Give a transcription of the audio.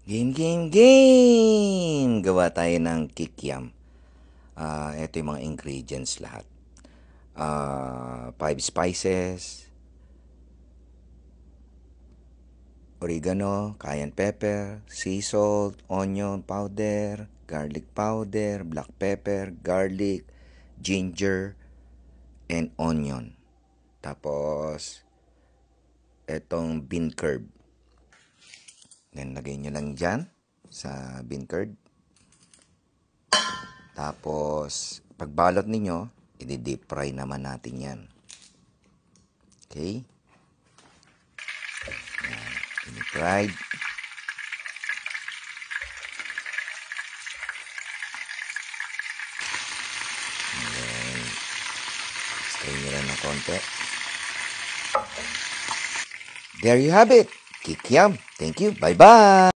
Game, game, game! Gawa tayo ng kikiam. Ito yung mga ingredients lahat. 5 spices, oregano, cayenne pepper, sea salt, onion powder, garlic powder, black pepper, garlic, ginger, and onion. Tapos, etong bean curd. Then, lagay nyo lang dyan sa bean curd. Tapos, pagbalot ninyo, i-deep fry naman natin yan. Okay? Yan, deep fried. And then, stir nyo lang ng konti. There you have it. Kikiam. Thank you. Bye-bye.